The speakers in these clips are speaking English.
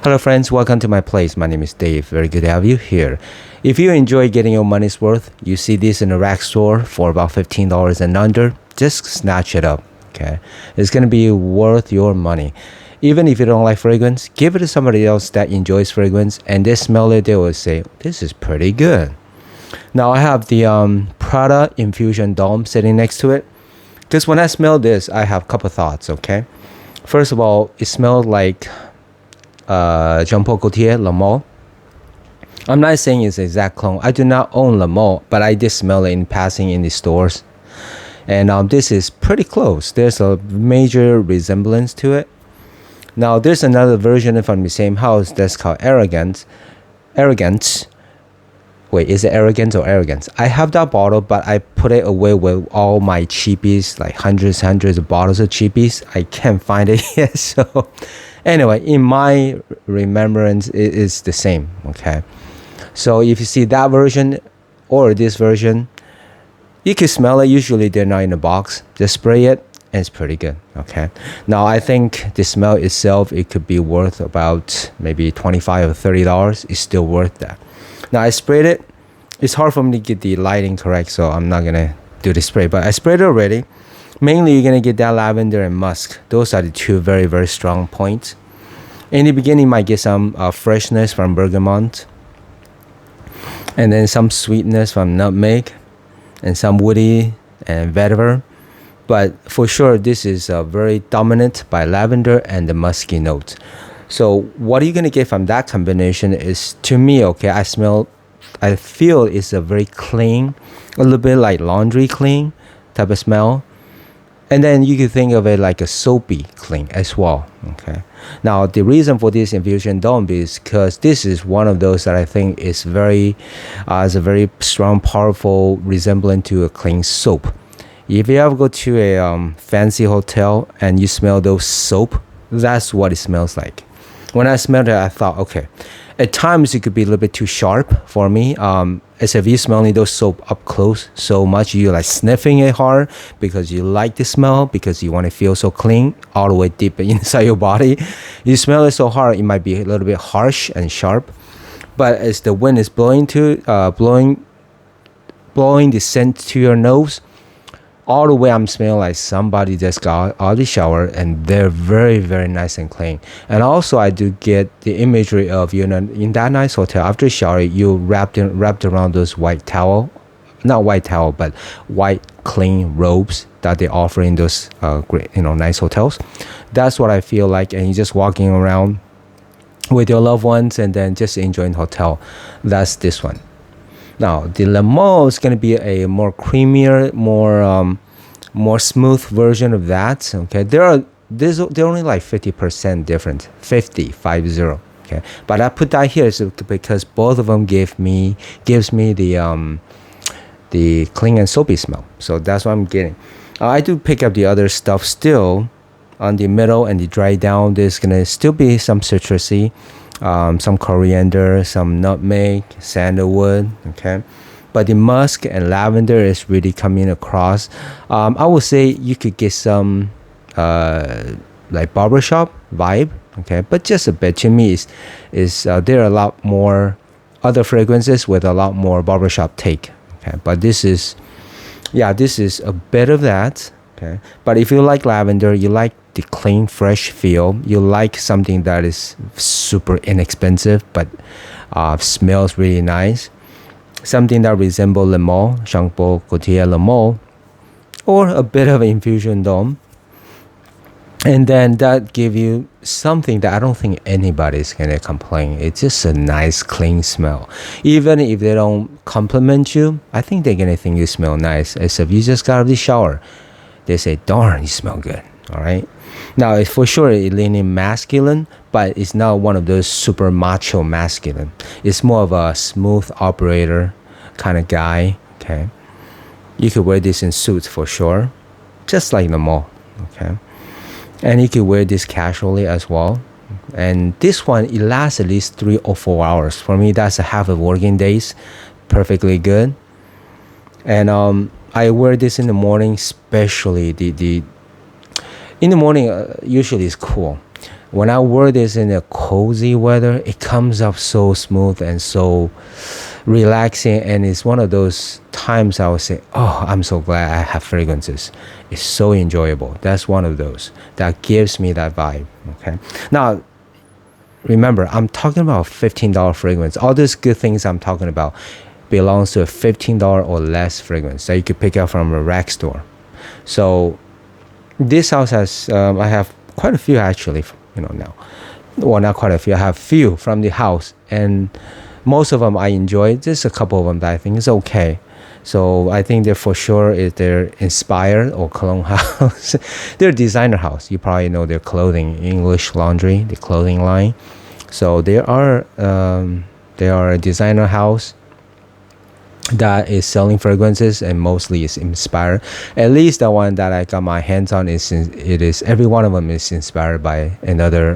Hello friends, welcome to my place. My name is Dave. Very good to have you here. If you enjoy getting your money's worth, you see this in a rack store for about $15 and under, just snatch it up, okay? It's going to be worth your money. Even if you don't like fragrance, give it to somebody else that enjoys fragrance and they smell it, they will say, this is pretty good. Now I have the Prada Infusion Dome sitting next to it. Because when I smell this, I have a couple thoughts, okay? First of all, it smells like Jean Paul Gaultier Le Male. I'm not saying it's the exact clone. I do not own Le Male, but I did smell it in passing in the stores. And this is pretty close. There's a major resemblance to it. Now, there's another version from the same house that's called Arrogance. Wait, is it Arrogance or Arrogance? I have that bottle, but I put it away with all my cheapies, like hundreds of bottles of cheapies. I can't find it yet. So anyway, in my remembrance, it is the same, okay? So if you see that version or this version, you can smell it. Usually they're not in a box. Just spray it and it's pretty good, okay? Now, I think the smell itself, it could be worth about maybe $25 or $30. It's still worth that. Now, I sprayed it. It's hard for me to get the lighting correct, so I'm not going to do the spray. But I sprayed it already. Mainly, you're going to get that lavender and musk. Those are the two very, very strong points. In the beginning, you might get some freshness from bergamot. And then some sweetness from nutmeg. And some woody and vetiver. But for sure, this is very dominant by lavender and the musky note. So what are you going to get from that combination is, to me, okay, I feel it's a very clean, a little bit like laundry clean type of smell. And then you can think of it like a soapy clean as well, okay? Now, the reason for this infusion dome is because this is one of those that I think is has a very strong, powerful resemblance to a clean soap. If you ever go to a fancy hotel and you smell those soap, that's what it smells like. When I smelled it, I thought, okay, at times it could be a little bit too sharp for me. As if you're smelling those soap up close so much, you're like sniffing it hard because you like the smell, because you want to feel so clean all the way deep inside your body. You smell it so hard, it might be a little bit harsh and sharp. But as the wind is blowing the scent to your nose, all the way I'm smelling like somebody just got out of the shower, and they're very, very nice and clean. And also I do get the imagery of, you know, in that nice hotel, after the shower, you wrapped around those white clean robes that they offer in those great, nice hotels. That's what I feel like. And you're just walking around with your loved ones and then just enjoying the hotel. That's this one. Now, the Le Male is going to be a more creamier, more smooth version of that. Okay, they're only like 50% different, 50. Okay, but I put that here because both of them gives me the clean and soapy smell. So that's what I'm getting. I do pick up the other stuff still on the middle and the dry down. There's gonna still be some citrusy. Some coriander, some nutmeg, sandalwood, okay? But the musk and lavender is really coming across. I would say you could get some like barbershop vibe, okay? But just a bit. To me, there are a lot more other fragrances with a lot more barbershop take, okay? But this is a bit of that, okay? But if you like lavender, you like the clean, fresh feel, you like something that is super inexpensive but smells really nice, something that resembles Le Male, Jean Paul Gaultier Le Male, or a bit of infusion dome, and then that give you something that I don't think anybody's gonna complain. It's just a nice, clean smell. Even if they don't compliment you, I think they're gonna think you smell nice. As if you just got out of the shower, they say, darn, you smell good. All right. Now, for sure, it's leaning masculine, but it's not one of those super macho masculine. It's more of a smooth operator kind of guy. Okay. You could wear this in suits for sure, just like the mall. Okay. And you could wear this casually as well. And this one, it lasts at least 3 or 4 hours. For me, that's a half of working days. Perfectly good. And I wear this in the morning, especially in the morning, usually it's cool. When I wear this in a cozy weather, it comes up so smooth and so relaxing, and it's one of those times I would say, oh, I'm so glad I have fragrances. It's so enjoyable. That's one of those that gives me that vibe. Okay, now remember, I'm talking about $15 fragrance. All these good things I'm talking about belongs to a $15 or less fragrance that you could pick up from a rack store. So this house has I have quite a few actually, now. Well, not quite a few. I have few from the house, and most of them I enjoy. Just a couple of them that I think is okay. So I think they're for sure is they're inspired or cologne house. They're designer house. You probably know their clothing, English Laundry, the clothing line. So they are a designer house that is selling fragrances, and mostly is inspired. At least the one that I got my hands on is every one of them is inspired by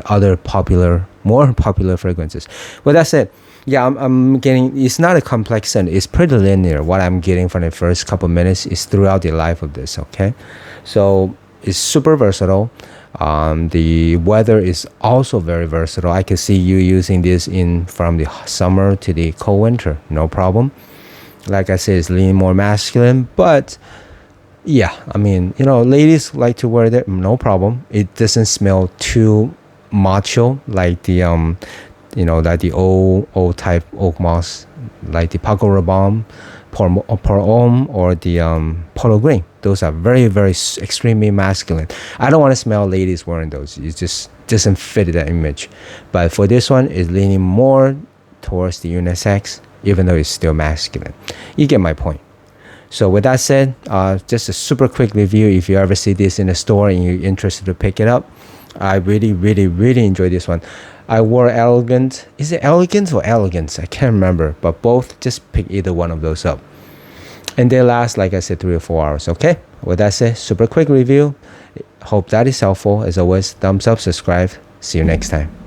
other popular, more popular fragrances. But that's it. Yeah, I'm getting, it's not a complex scent. It's pretty linear. What I'm getting from the first couple minutes is throughout the life of this. Okay, so it's super versatile. The weather is also very versatile. I can see you using this from the summer to the cold winter, no problem. Like I said, it's leaning more masculine, but yeah, I mean, ladies like to wear that, no problem. It doesn't smell too macho like the like the old type oak moss, like the Paco Rabanne, Pour Homme, or the Polo Green. Those are very, very extremely masculine. I don't want to smell ladies wearing those. It just doesn't fit that image. But for this one, it's leaning more towards the unisex, even though it's still masculine. You get my point. So with that said, just a super quick review. If you ever see this in a store and you're interested to pick it up, I really, really, really enjoy this one. I wore Elegant. Is it Elegance or Elegance? I can't remember. But both, just pick either one of those up. And they last, like I said, 3 or 4 hours. Okay? With that said, super quick review. Hope that is helpful. As always, thumbs up, subscribe. See you next time.